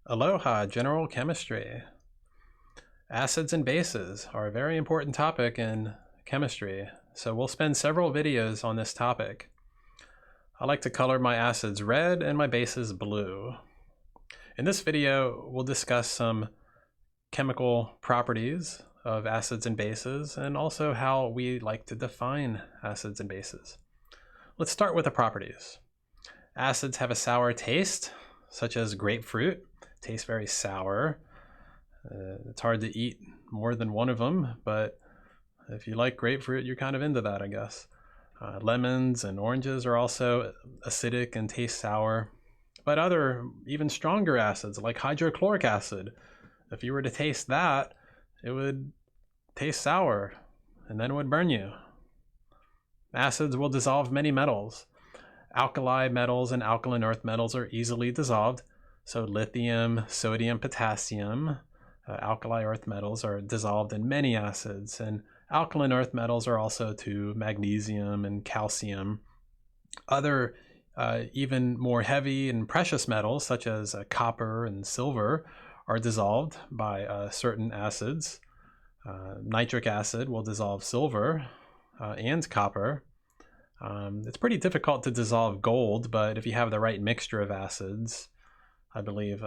Aloha, General Chemistry. Acids and bases are a very important topic in chemistry, so we'll spend several videos on this topic. I like to color my acids red and my bases blue. In this video, we'll discuss some chemical properties of acids and bases and also how we like to define acids and bases. Let's start with the properties. Acids have a sour taste, such as grapefruit. Tastes very sour. It's hard to eat more than one of them, but if you like grapefruit, you're kind of into that, I guess. Lemons and oranges are also acidic and taste sour. But other, even stronger acids, like hydrochloric acid, if you were to taste that, it would taste sour, and then it would burn you. Acids will dissolve many metals. Alkali metals and alkaline earth metals are easily dissolved. So lithium, sodium, potassium, alkali earth metals are dissolved in many acids, and alkaline earth metals are also too, magnesium and calcium. Other even more heavy and precious metals such as copper and silver are dissolved by certain acids. Nitric acid will dissolve silver and copper. It's pretty difficult to dissolve gold, but if you have the right mixture of acids, I believe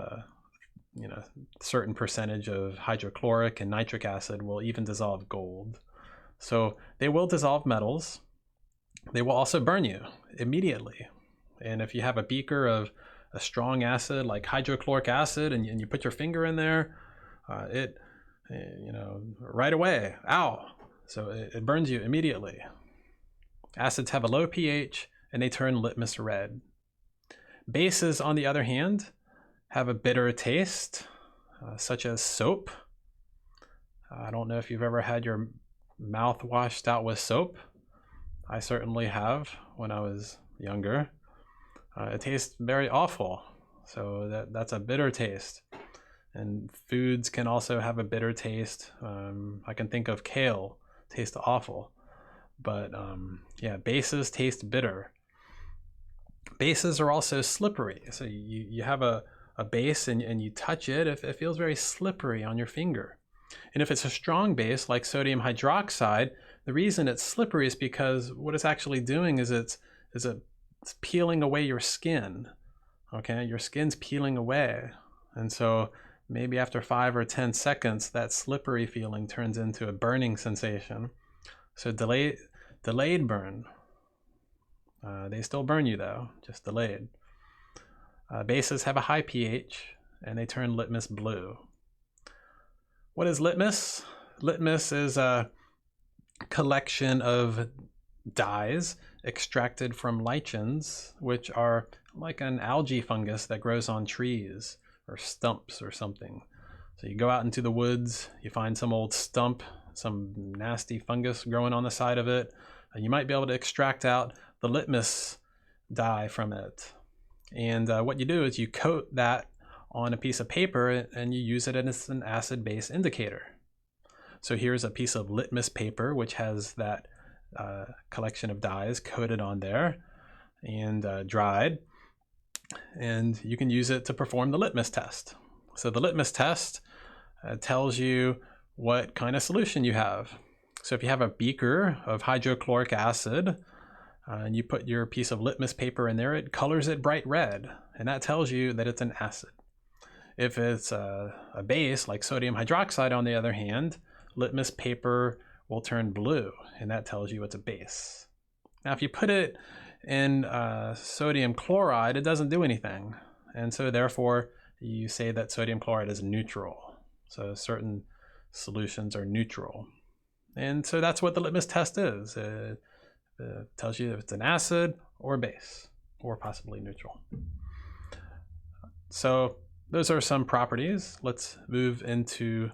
certain percentage of hydrochloric and nitric acid will even dissolve gold. So they will dissolve metals. They will also burn you immediately. And if you have a beaker of a strong acid like hydrochloric acid and you put your finger in there, right away, ow! So it burns you immediately. Acids have a low pH and they turn litmus red. Bases, on the other hand, have a bitter taste, such as soap. I don't know if you've ever had your mouth washed out with soap. I certainly have when I was younger. It tastes very awful, so that's a bitter taste. And foods can also have a bitter taste. I can think of kale, tastes awful. But bases taste bitter. Bases are also slippery. So you have a base and you touch it, it feels very slippery on your finger. And if it's a strong base like sodium hydroxide, the reason it's slippery is because what it's actually doing is it's peeling away your skin. Okay, your skin's peeling away. And so maybe after 5 or 10 seconds, that slippery feeling turns into a burning sensation. So delayed burn. They still burn you though, just delayed. Bases have a high pH and they turn litmus blue. What is litmus? Litmus is a collection of dyes extracted from lichens, which are like an algae fungus that grows on trees or stumps or something. So you go out into the woods, you find some old stump, some nasty fungus growing on the side of it, and you might be able to extract out the litmus dye from it. And what you do is you coat that on a piece of paper and you use it as an acid-base indicator. So here's a piece of litmus paper which has that collection of dyes coated on there and dried, and you can use it to perform the litmus test. So the litmus test tells you what kind of solution you have. So if you have a beaker of hydrochloric acid, and you put your piece of litmus paper in there, it colors it bright red, and that tells you that it's an acid. If it's a base, like sodium hydroxide, on the other hand, litmus paper will turn blue, and that tells you it's a base. Now, if you put it in sodium chloride, it doesn't do anything, and so therefore you say that sodium chloride is neutral. So certain solutions are neutral. And so that's what the litmus test is. It tells you if it's an acid or base, or possibly neutral. So those are some properties. Let's move into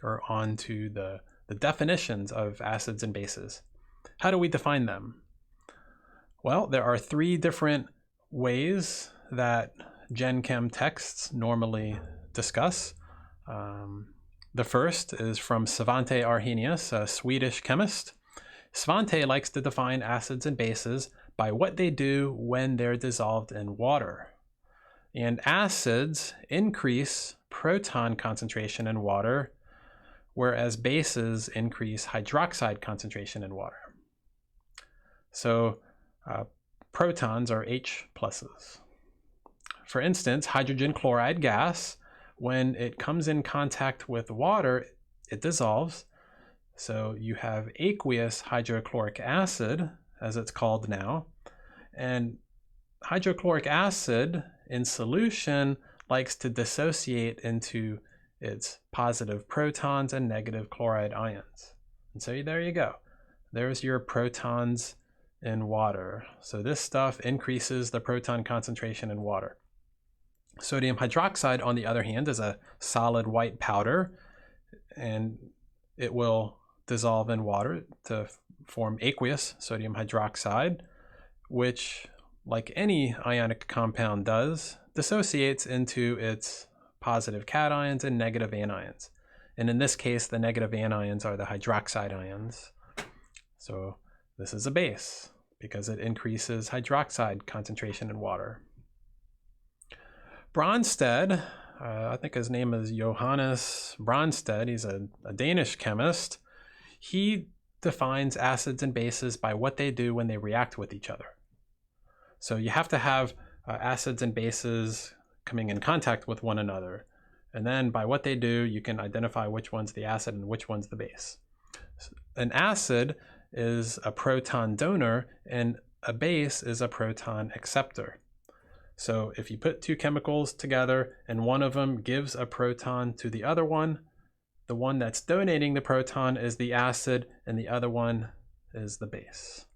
or on to the definitions of acids and bases. How do we define them? Well, there are 3 different ways that Gen Chem texts normally discuss. The first is from Svante Arrhenius, a Swedish chemist. Svante likes to define acids and bases by what they do when they're dissolved in water. And acids increase proton concentration in water, whereas bases increase hydroxide concentration in water. So protons are H pluses. For instance, hydrogen chloride gas, when it comes in contact with water, it dissolves. So you have aqueous hydrochloric acid, as it's called now. And hydrochloric acid in solution likes to dissociate into its positive protons and negative chloride ions. And so there you go. There's your protons in water. So this stuff increases the proton concentration in water. Sodium hydroxide, on the other hand, is a solid white powder, and it will dissolve in water to form aqueous sodium hydroxide, which, like any ionic compound does, dissociates into its positive cations and negative anions. And in this case, the negative anions are the hydroxide ions. So this is a base because it increases hydroxide concentration in water. Bronsted, I think his name is Johannes Bronsted, he's a Danish chemist. He defines acids and bases by what they do when they react with each other. So you have to have acids and bases coming in contact with one another. And then by what they do, you can identify which one's the acid and which one's the base. An acid is a proton donor and a base is a proton acceptor. So if you put two chemicals together and one of them gives a proton to the other one, the one that's donating the proton is the acid and the other one is the base.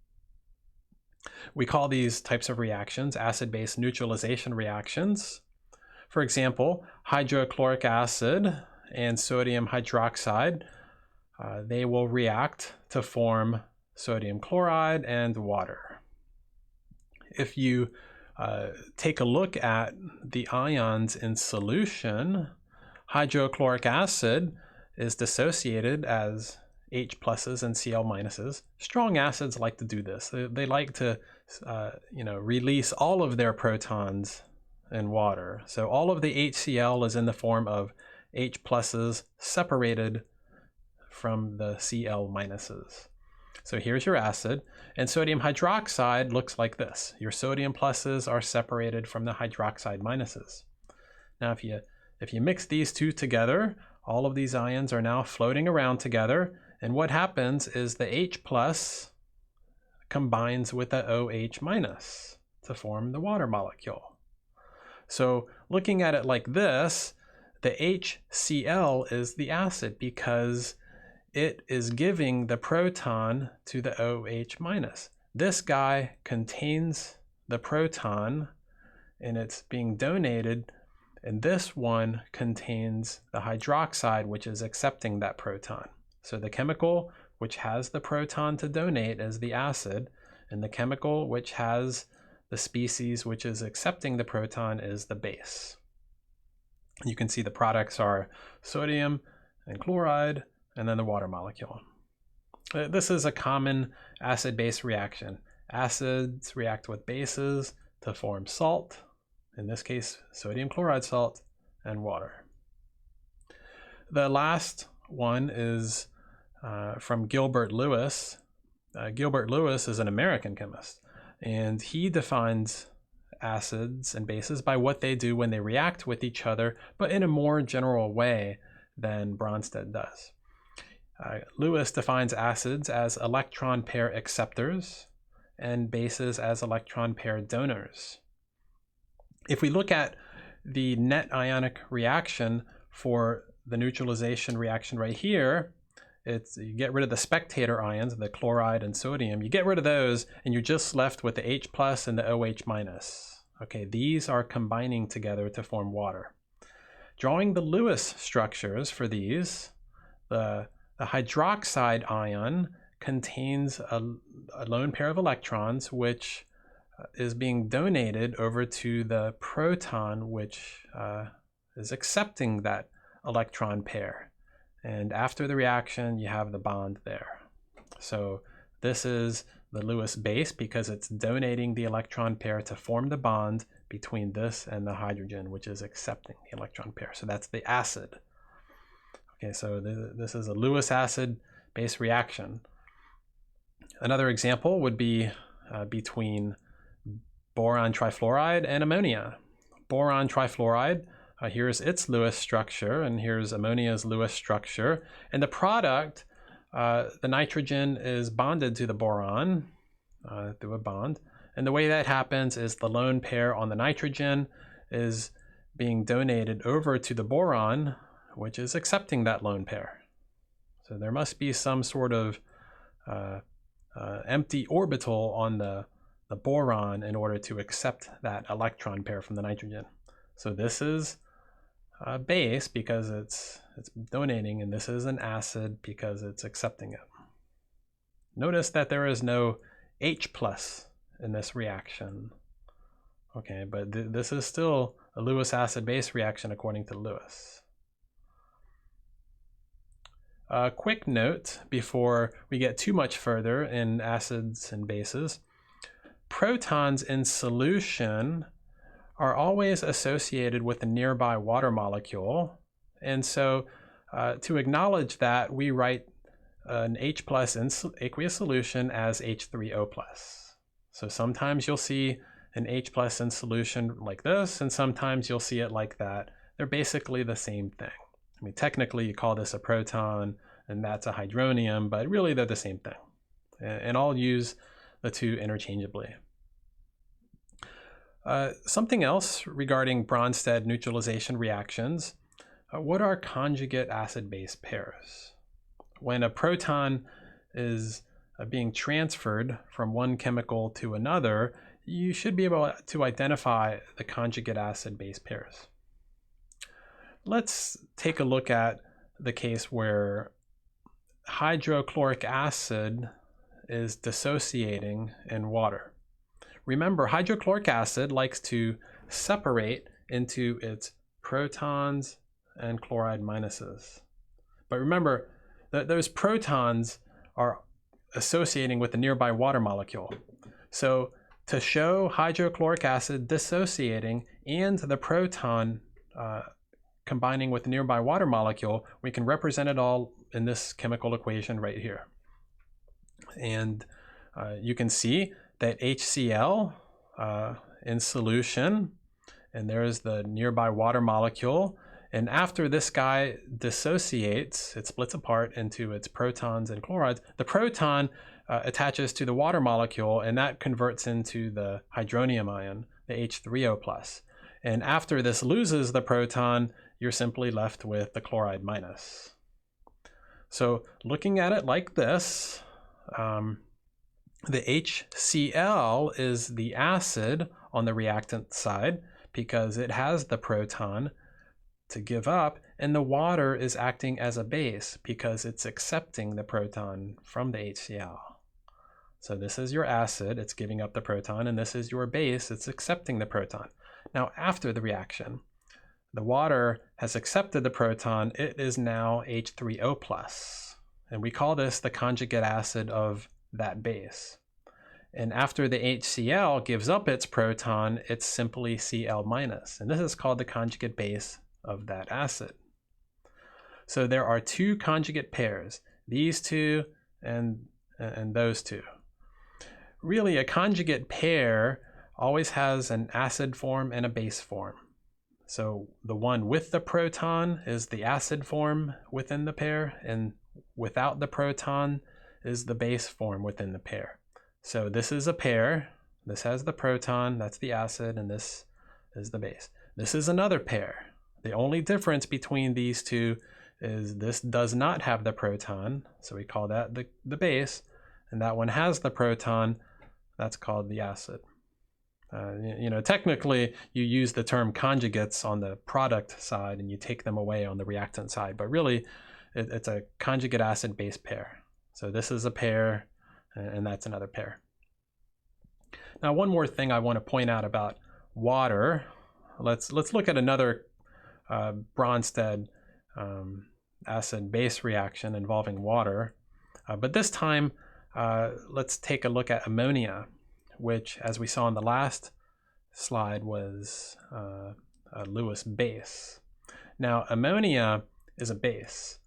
We call these types of reactions acid-base neutralization reactions. For example, hydrochloric acid and sodium hydroxide, they will react to form sodium chloride and water. If you take a look at the ions in solution, hydrochloric acid is dissociated as H pluses and Cl minuses. Strong acids like to do this. They like to release all of their protons in water. So all of the HCl is in the form of H pluses separated from the Cl minuses. So here's your acid, and sodium hydroxide looks like this. Your sodium pluses are separated from the hydroxide minuses. Now if you mix these two together, all of these ions are now floating around together, and what happens is the H plus combines with the OH minus to form the water molecule. So looking at it like this, the HCl is the acid because it is giving the proton to the OH minus. This guy contains the proton and it's being donated, and this one contains the hydroxide, which is accepting that proton. So the chemical which has the proton to donate is the acid, and the chemical which has the species which is accepting the proton is the base. You can see the products are sodium and chloride, and then the water molecule. This is a common acid-base reaction. Acids react with bases to form salt, in this case sodium chloride salt, and water. The last one is from Gilbert Lewis. Gilbert Lewis is an American chemist, and he defines acids and bases by what they do when they react with each other, but in a more general way than Bronsted does. Lewis defines acids as electron pair acceptors and bases as electron pair donors. If we look at the net ionic reaction for the neutralization reaction right here, you get rid of the spectator ions, the chloride and sodium. You get rid of those and you're just left with the H plus and the OH minus. Okay, these are combining together to form water. Drawing the Lewis structures for these, the hydroxide ion contains a lone pair of electrons which is being donated over to the proton which is accepting that electron pair. And after the reaction, you have the bond there. So this is the Lewis base because it's donating the electron pair to form the bond between this and the hydrogen, which is accepting the electron pair. So that's the acid. Okay, so this is a Lewis acid base reaction. Another example would be between boron trifluoride and ammonia. Boron trifluoride, here's its Lewis structure, and here's ammonia's Lewis structure. And the product, the nitrogen is bonded to the boron through a bond. And the way that happens is the lone pair on the nitrogen is being donated over to the boron, which is accepting that lone pair. So there must be some sort of empty orbital on the boron in order to accept that electron pair from the nitrogen. So this is a base because it's donating, and this is an acid because it's accepting it. Notice that there is no H plus in this reaction. Okay, but this is still a Lewis acid base reaction according to Lewis. A quick note before we get too much further in acids and bases. Protons in solution are always associated with a nearby water molecule. And so to acknowledge that, we write an H plus in aqueous solution as H3O plus. So sometimes you'll see an H plus in solution like this, and sometimes you'll see it like that. They're basically the same thing. I mean, technically you call this a proton and that's a hydronium, but really they're the same thing. And I'll use the two interchangeably. Something else regarding Bronsted neutralization reactions. What are conjugate acid-base pairs? When a proton is being transferred from one chemical to another, you should be able to identify the conjugate acid-base pairs. Let's take a look at the case where hydrochloric acid is dissociating in water. Remember, hydrochloric acid likes to separate into its protons and chloride minuses. But remember that those protons are associating with the nearby water molecule. So to show hydrochloric acid dissociating and the proton combining with the nearby water molecule, we can represent it all in this chemical equation right here. And you can see that HCl in solution, and there's the nearby water molecule. And after this guy dissociates, it splits apart into its protons and chlorides. The proton attaches to the water molecule, and that converts into the hydronium ion, the H3O plus. And after this loses the proton, you're simply left with the chloride minus. So looking at it like this, the HCl is the acid on the reactant side because it has the proton to give up, and the water is acting as a base because it's accepting the proton from the HCl. So this is your acid, it's giving up the proton, and this is your base, it's accepting the proton. Now after the reaction, the water has accepted the proton, it is now H3O plus, and we call this the conjugate acid of that base. And after the HCl gives up its proton, it's simply Cl minus, and this is called the conjugate base of that acid. So there are two conjugate pairs, these two and those two. Really, a conjugate pair always has an acid form and a base form. So the one with the proton is the acid form within the pair, and without the proton is the base form within the pair. So this is a pair, this has the proton, that's the acid, and this is the base. This is another pair. The only difference between these two is this does not have the proton, so we call that the base, and that one has the proton, that's called the acid. You know, technically you use the term conjugates on the product side and you take them away on the reactant side, but really it's a conjugate acid base pair. So this is a pair and that's another pair. Now one more thing I want to point out about water. Let's look at another Bronsted acid base reaction involving water, but this time let's take a look at ammonia, which, as we saw in the last slide was a Lewis base. Now, ammonia is a base,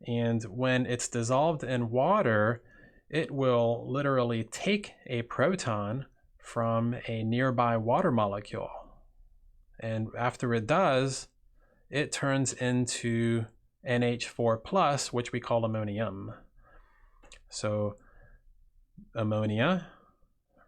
and when it's dissolved in water, it will literally take a proton from a nearby water molecule. And after it does, it turns into NH4+, which we call ammonium. So ammonia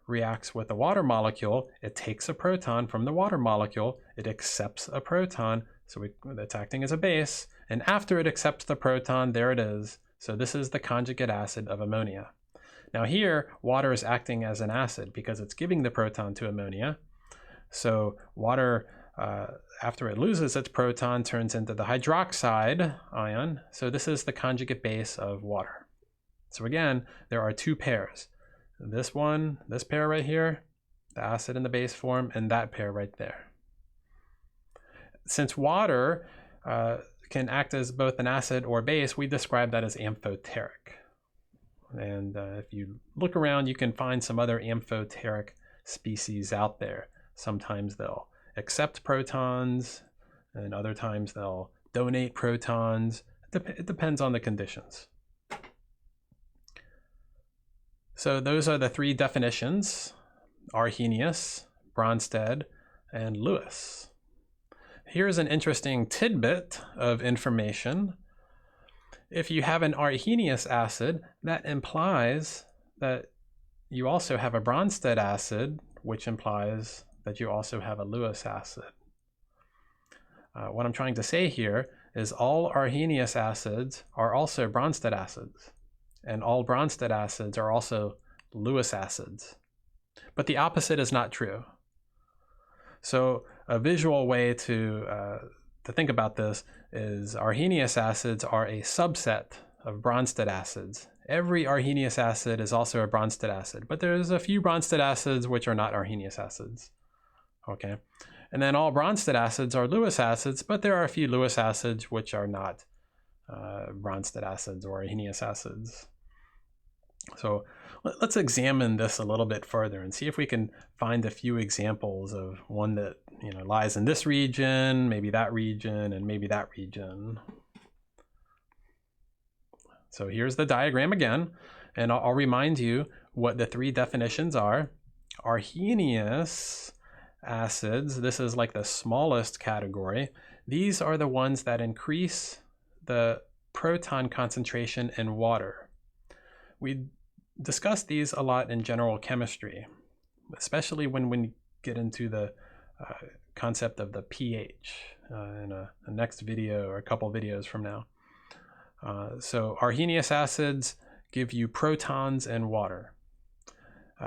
reacts with a water molecule. It takes a proton from the water molecule. It accepts a proton. So it's acting as a base. And after it accepts the proton, there it is. So this is the conjugate acid of ammonia. Now here, water is acting as an acid because it's giving the proton to ammonia. So water, after it loses its proton, turns into the hydroxide ion. So this is the conjugate base of water. So again, there are two pairs. This one, this pair right here, the acid in the base form, and that pair right there. Since water can act as both an acid or base, we describe that as amphoteric. And if you look around, you can find some other amphoteric species out there. Sometimes they'll accept protons, and other times they'll donate protons. It depends on the conditions. So those are the three definitions: Arrhenius, Bronsted, and Lewis. Here's an interesting tidbit of information. If you have an Arrhenius acid, that implies that you also have a Bronsted acid, which implies that you also have a Lewis acid. What I'm trying to say here is all Arrhenius acids are also Bronsted acids, and all Bronsted acids are also Lewis acids. But the opposite is not true. So a visual way to think about this is Arrhenius acids are a subset of Bronsted acids. Every Arrhenius acid is also a Bronsted acid, but there's a few Bronsted acids which are not Arrhenius acids. Okay, and then all Bronsted acids are Lewis acids, but there are a few Lewis acids which are not Bronsted acids or Arrhenius acids. So let's examine this a little bit further and see if we can find a few examples of one that lies in this region, maybe that region, and maybe that region. So here's the diagram again, and I'll remind you what the three definitions are. Arrhenius acids, this is like the smallest category. These are the ones that increase the proton concentration in water. We discuss these a lot in general chemistry, especially when we get into the concept of the pH in a next video or a couple videos from now. So Arrhenius acids give you protons and water.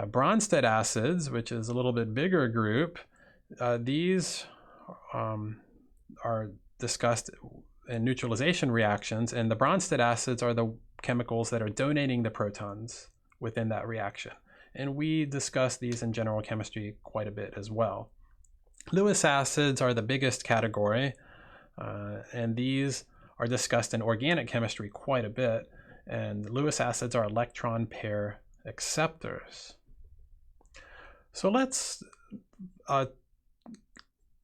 Bronsted acids, which is a little bit bigger group, these are discussed in neutralization reactions, and the Bronsted acids are the chemicals that are donating the protons within that reaction. And we discuss these in general chemistry quite a bit as well. Lewis acids are the biggest category, and these are discussed in organic chemistry quite a bit. And Lewis acids are electron pair acceptors. So let's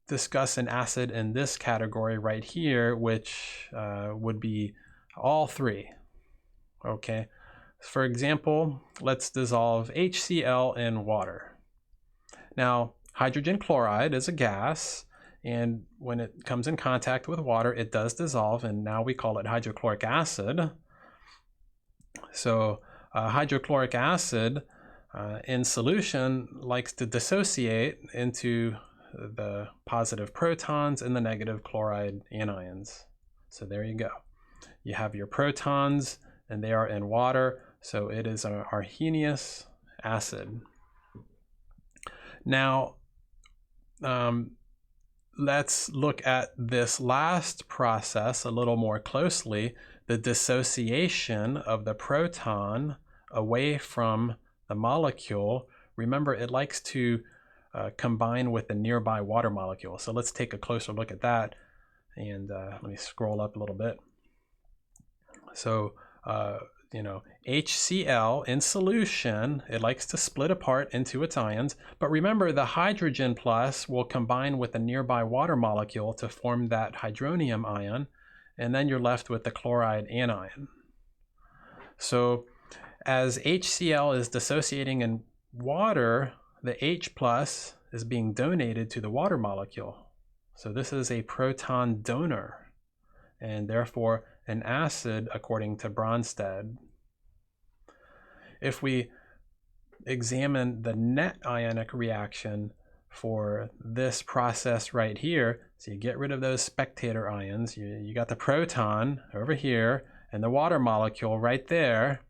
discuss an acid in this category right here, which would be all three. Okay. For example, let's dissolve HCl in water. Now, hydrogen chloride is a gas, and when it comes in contact with water, it does dissolve, and now we call it hydrochloric acid. So hydrochloric acid in solution likes to dissociate into the positive protons and the negative chloride anions. So there you go. You have your protons, and they are in water, so it is an Arrhenius acid. Now, let's look at this last process a little more closely, the dissociation of the proton away from the molecule. Remember, it likes to combine with the nearby water molecule. So let's take a closer look at that. And let me scroll up a little bit. So HCl in solution, it likes to split apart into its ions, but remember the hydrogen plus will combine with a nearby water molecule to form that hydronium ion, and then you're left with the chloride anion. So as HCl is dissociating in water, the H plus is being donated to the water molecule. So this is a proton donor, and therefore an acid according to Bronsted. If we examine the net ionic reaction for this process right here, so you get rid of those spectator ions, you got the proton over here and the water molecule right there.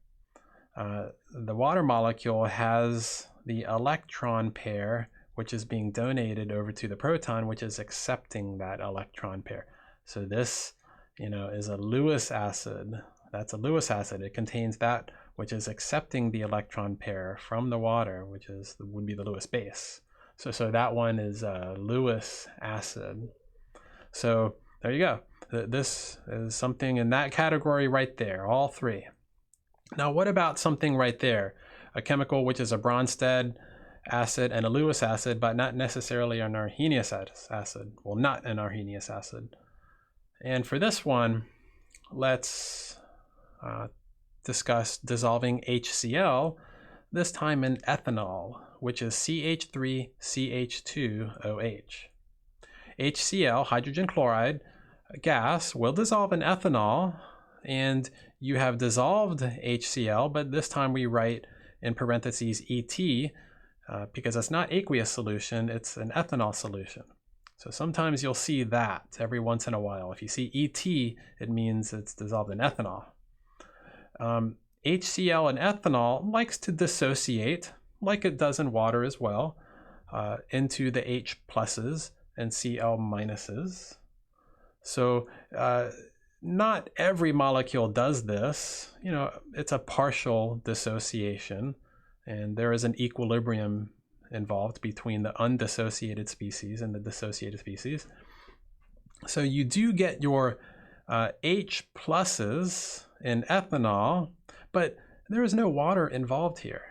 The water molecule has the electron pair, which is being donated over to the proton, which is accepting that electron pair. So this, is a Lewis acid. That's a Lewis acid. It contains that which is accepting the electron pair from the water, which would be the Lewis base. So that one is a Lewis acid. So there you go. This is something in that category right there, all three. Now, what about something right there? A chemical which is a Bronsted acid and a Lewis acid, but not necessarily an Arrhenius acid. Well, not an Arrhenius acid. And for this one, let's discuss dissolving HCl, this time in ethanol, which is CH3CH2OH. HCl, hydrogen chloride gas, will dissolve in ethanol, and you have dissolved HCl, but this time we write in parentheses ET because it's not aqueous solution, it's an ethanol solution. So sometimes you'll see that every once in a while. If you see ET, it means it's dissolved in ethanol. HCl in ethanol likes to dissociate, like it does in water as well, into the H pluses and Cl minuses. So not every molecule does this. It's a partial dissociation, and there is an equilibrium involved between the undissociated species and the dissociated species. So you do get your H pluses in ethanol, but there is no water involved here.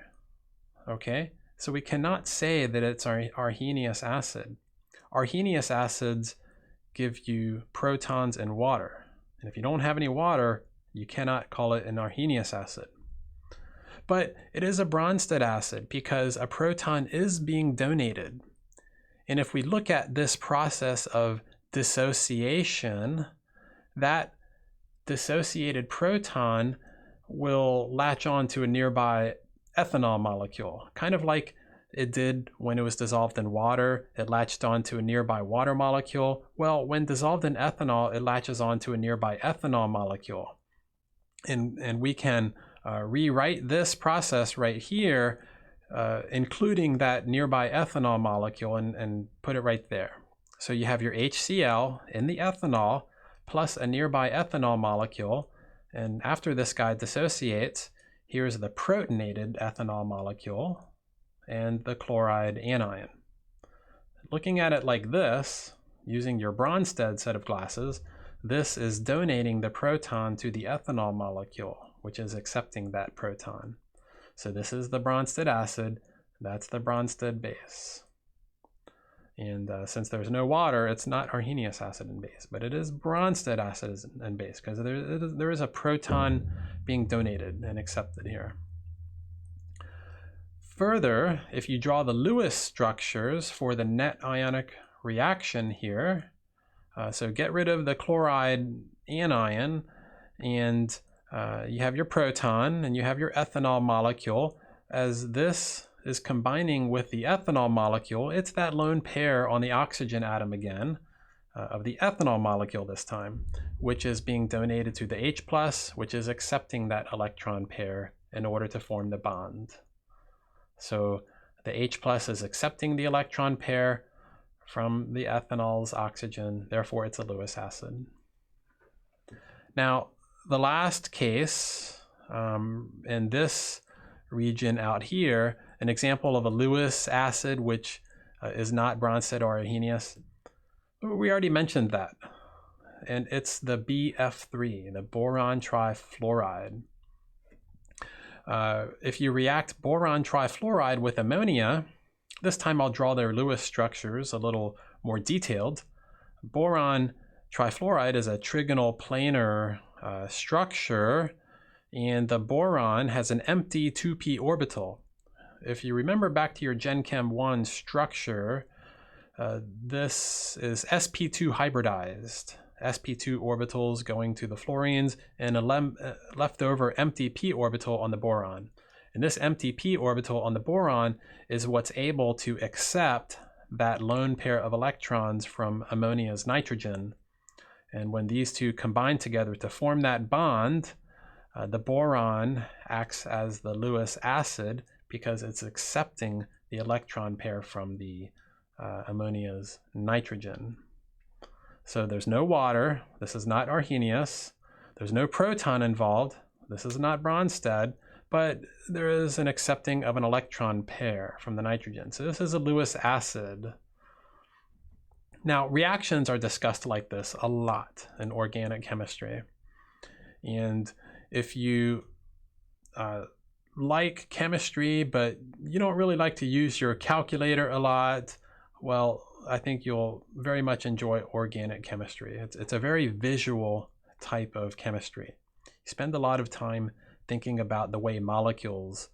Okay, so we cannot say that it's Arrhenius acid. Arrhenius acids give you protons and water. And if you don't have any water, you cannot call it an Arrhenius acid. But it is a Bronsted acid because a proton is being donated. And if we look at this process of dissociation, that dissociated proton will latch on to a nearby ethanol molecule, kind of like it did when it was dissolved in water. It latched onto a nearby water molecule. Well, when dissolved in ethanol, it latches onto a nearby ethanol molecule. And we can rewrite this process right here, including that nearby ethanol molecule, and put it right there. So you have your HCl in the ethanol plus a nearby ethanol molecule. And after this guy dissociates, here's the protonated ethanol molecule and the chloride anion. Looking at it like this, using your Bronsted set of glasses, this is donating the proton to the ethanol molecule, which is accepting that proton. So this is the Bronsted acid, that's the Bronsted base. And since there's no water, it's not Arrhenius acid and base, but it is Bronsted acid and base because there is a proton being donated and accepted here. Further, if you draw the Lewis structures for the net ionic reaction here, so get rid of the chloride anion, and you have your proton and you have your ethanol molecule. As this is combining with the ethanol molecule, it's that lone pair on the oxygen atom again, of the ethanol molecule this time, which is being donated to the H+, which is accepting that electron pair in order to form the bond. So the H+ is accepting the electron pair from the ethanol's oxygen, therefore it's a Lewis acid. Now, the last case, in this region out here, an example of a Lewis acid which is not Bronsted or Arrhenius, we already mentioned that, and it's the BF3, the boron trifluoride. If you react boron trifluoride with ammonia, this time I'll draw their Lewis structures a little more detailed. Boron trifluoride is a trigonal planar structure, and the boron has an empty 2p orbital. If you remember back to your Gen Chem 1 structure, this is sp2 hybridized. sp2 orbitals going to the fluorines and a leftover empty p orbital on the boron. And this empty p orbital on the boron is what's able to accept that lone pair of electrons from ammonia's nitrogen. And when these two combine together to form that bond, the boron acts as the Lewis acid because it's accepting the electron pair from the ammonia's nitrogen. So there's no water. This is not Arrhenius. There's no proton involved. This is not Bronsted, but there is an accepting of an electron pair from the nitrogen. So this is a Lewis acid. Now, reactions are discussed like this a lot in organic chemistry. And if you like chemistry, but you don't really like to use your calculator a lot, well, I think you'll very much enjoy organic chemistry. It's a very visual type of chemistry. You spend a lot of time thinking about the way molecules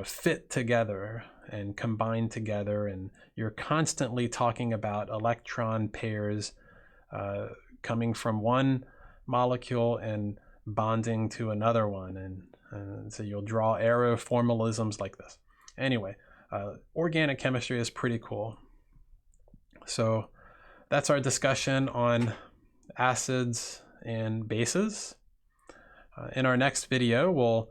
fit together and combine together, and you're constantly talking about electron pairs coming from one molecule and bonding to another one, and so you'll draw arrow formalisms like this. Anyway, organic chemistry is pretty cool. So that's our discussion on acids and bases. In our next video, we'll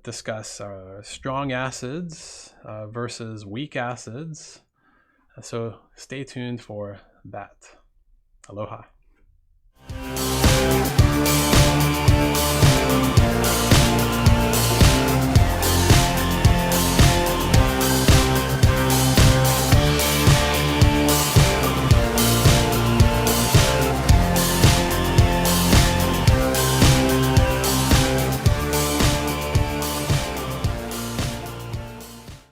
discuss strong acids versus weak acids. So stay tuned for that. Aloha.